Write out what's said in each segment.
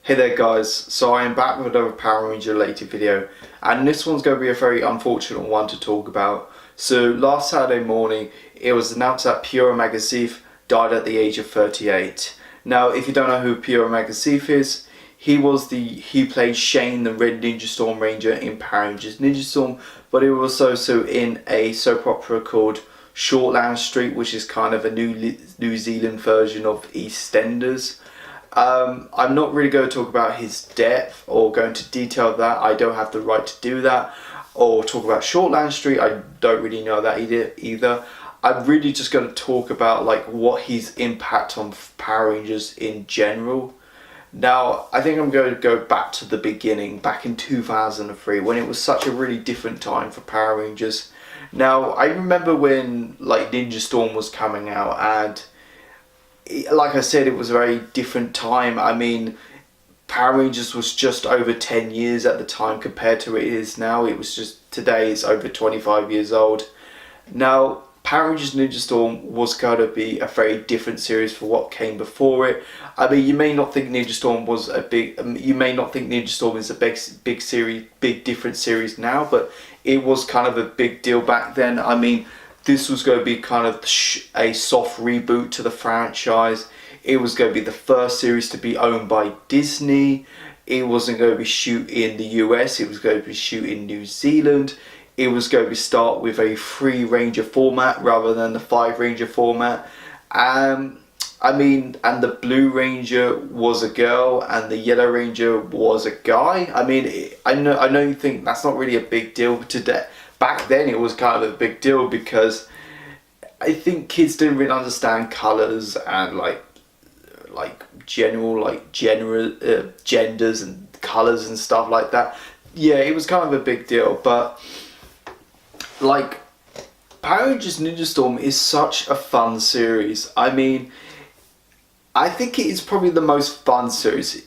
Hey there guys, so I am back with another Power Ranger related video, and this one's going to be a very unfortunate one to talk about. So last Saturday morning it was announced that Pua Magasiva died at the age of 38. Now if you don't know who Pua Magasiva is, he played Shane the Red Ninja Storm Ranger in Power Rangers Ninja Storm, but he was also in a soap opera called Shortland Street, which is kind of a New Zealand version of EastEnders. I'm not really going to talk about his death or go into detail of that. I don't have the right to do that. Or talk about Shortland Street. I don't really know that either. I'm really just going to talk about like what his impact on Power Rangers in general. Now, I think I'm going to go back to the beginning, back in 2003, when it was such a really different time for Power Rangers. Now, I remember when like Ninja Storm was coming out, and like I said, it was a very different time. I mean, Power Rangers was just over 10 years at the time compared to it is now. It was just, today it's over 25 years old. Now, Power Rangers Ninja Storm was going to be a very different series for what came before it. I mean, you may not think Ninja Storm was a big, you may not think Ninja Storm is a big series, big different series now, but it was kind of a big deal back then. I mean, this was going to be kind of a soft reboot to the franchise. It was going to be the first series to be owned by Disney. It wasn't going to be shoot in the US, it was going to be shoot in New Zealand. It was going to start with a 3-Ranger format rather than the 5-Ranger format. I mean, and the Blue Ranger was a girl and the Yellow Ranger was a guy. I mean, I know you think that's not really a big deal, but today, back then it was kind of a big deal because I think kids didn't really understand colours and general genders and colours and stuff like that. Yeah, it was kind of a big deal, but like Power Rangers Ninja Storm is such a fun series. I mean, I think it is probably the most fun series.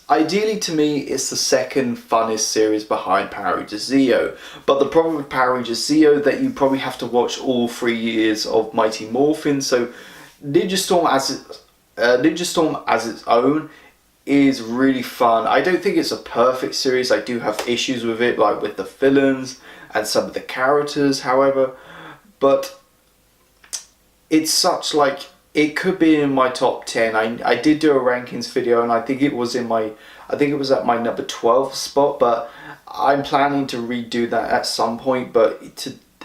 Ideally to me, it's the second funnest series behind Power Rangers Zeo. But the problem with Power Rangers Zeo that you probably have to watch all 3 years of Mighty Morphin. So Ninja Storm as its own is really fun. I don't think it's a perfect series. I do have issues with it, like with the villains and some of the characters, however. But it's such like, it could be in my top 10. I did do a rankings video and I think it was at my number 12 spot, but I'm planning to redo that at some point, but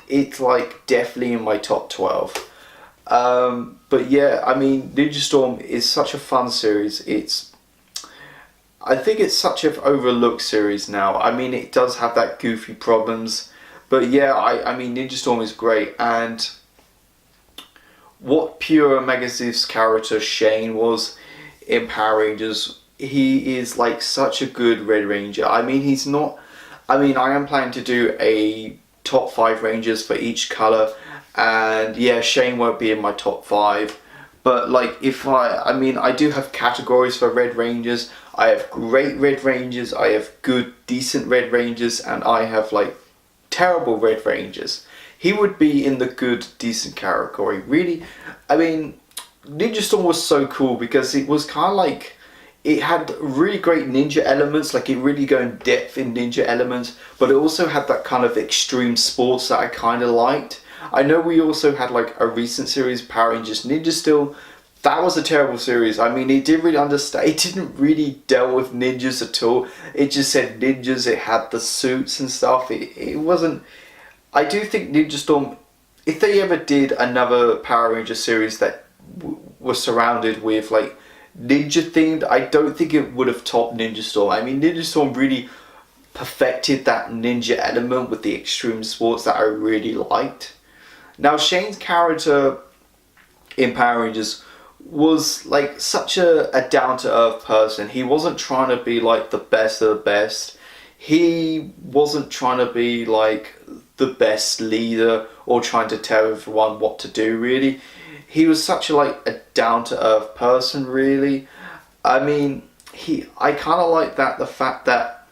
it's like definitely in my top 12. But yeah, I mean, Ninja Storm is such a fun series. I think it's such an overlooked series now. I mean, it does have that goofy problems, but yeah, I mean, Ninja Storm is great. And what Pua Magasiva's character Shane was in Power Rangers, he is like such a good Red Ranger. I mean, I am planning to do a top 5 Rangers for each colour, and yeah, Shane won't be in my top 5. But like, I do have categories for Red Rangers. I have great Red Rangers, I have good, decent Red Rangers, and I have like terrible Red Rangers. He would be in the good, decent category. Really, I mean, Ninja Storm was so cool because it was kind of like, it had really great ninja elements, like it really go in depth in ninja elements, but it also had that kind of extreme sports that I kind of liked. I know we also had like a recent series, Power Rangers Ninja Steel. That was a terrible series. I mean, it didn't really understand, it didn't really deal with ninjas at all. It just said ninjas, it had the suits and stuff. It wasn't, I do think Ninja Storm, if they ever did another Power Ranger series that was surrounded with like ninja themed, I don't think it would have topped Ninja Storm. I mean, Ninja Storm really perfected that ninja element with the extreme sports that I really liked. Now, Shane's character in Power Rangers was like such a down-to-earth person. He wasn't trying to be like the best of the best. He wasn't trying to be like the best leader or trying to tell everyone what to do, really. He was such a down-to-earth person, really. I mean, I kind of like the fact that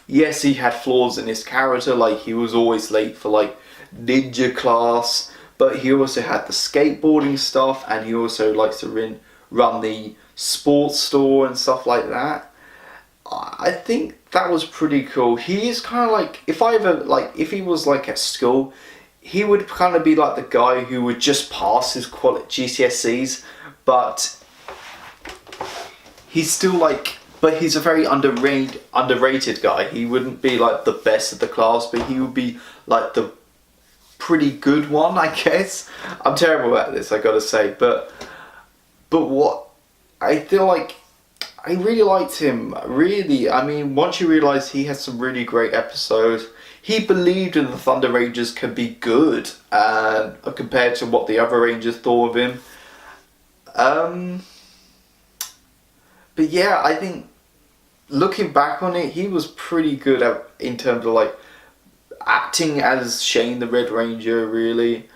yes, he had flaws in his character, like he was always late for like ninja class, but he also had the skateboarding stuff, and he also likes to run the sports store and stuff like that. I think that was pretty cool. He is kind of like, if he was like at school, he would kind of be like the guy who would just pass his GCSEs, but he's still like, but he's a very underrated guy. He wouldn't be like the best of the class, but he would be like the pretty good one, I guess. I'm terrible at this, I gotta say, but what I feel like, I really liked him. Really, I mean, once you realise he had some really great episodes, he believed in the Thunder Rangers could be good, compared to what the other Rangers thought of him. But yeah, I think looking back on it, he was pretty good in terms of like acting as Shane the Red Ranger. Really,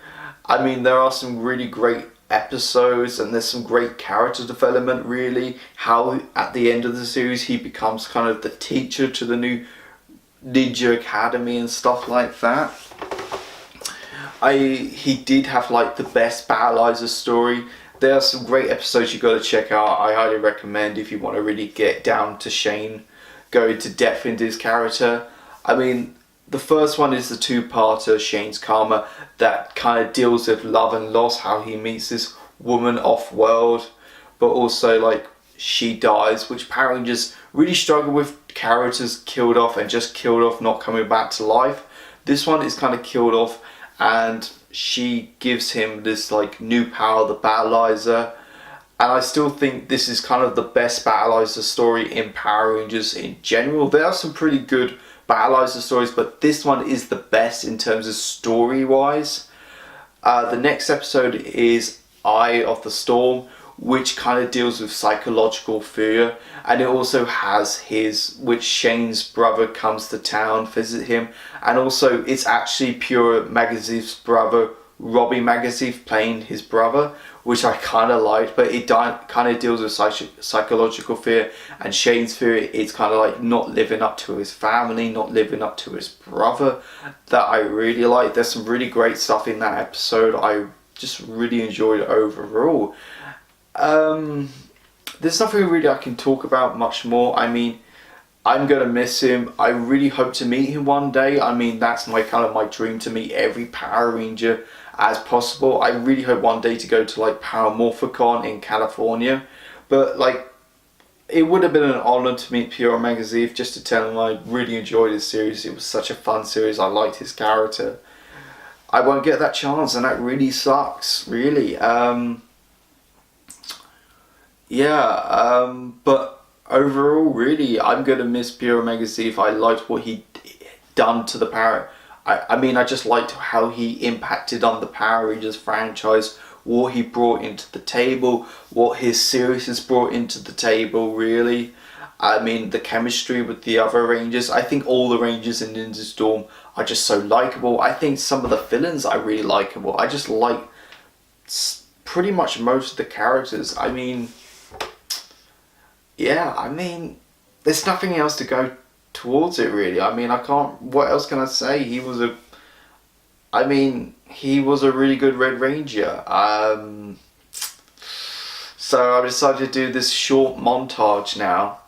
I mean, there are some really great episodes and there's some great character development. Really, how at the end of the series he becomes kind of the teacher to the new Ninja Academy and stuff like that. He did have like the best battleizer story. There are some great episodes you got to check out. I highly recommend if you want to really get down to Shane, go into depth into his character. I mean, the first one is the two-parter, Shane's Karma, that kind of deals with love and loss, how he meets this woman off-world, but also like she dies, which Power Rangers really struggle with characters killed off and just killed off, not coming back to life. This one is kind of killed off and she gives him this like new power, the battleizer. And I still think this is kind of the best battleizer story in Power Rangers in general. There are some pretty good battleizer stories, but this one is the best in terms of story wise. The next episode is Eye of the Storm, which kind of deals with psychological fear, and it also has which Shane's brother comes to town, visit him, and also it's actually Pua Magasiva's brother, Robbie Magasiva, playing his brother, which I kind of liked, but it kind of deals with psychological fear, and Shane's fear, it's kind of like not living up to his family, not living up to his brother, that I really like. There's some really great stuff in that episode. I just really enjoyed it overall. There's nothing really I can talk about much more. I mean, I'm gonna miss him. I really hope to meet him one day. I mean, that's my dream, to meet every Power Ranger as possible. I really hope one day to go to like Power Morphicon in California. But like, it would have been an honor to meet Pua Magasiva, just to tell him I really enjoyed his series. It was such a fun series. I liked his character. I won't get that chance, and that really sucks, really. But overall, really, I'm gonna miss Pua Magasiva. I liked what he done to the Power. I mean, I just liked how he impacted on the Power Rangers franchise, what he brought into the table, what his series has brought into the table, really. I mean, the chemistry with the other Rangers. I think all the Rangers in Ninja Storm are just so likable. I think some of the villains are really likable. I just like pretty much most of the characters. I mean, yeah, I mean, there's nothing else to go towards it, really. I mean, what else can I say? He was a really good Red Ranger. So I decided to do this short montage now.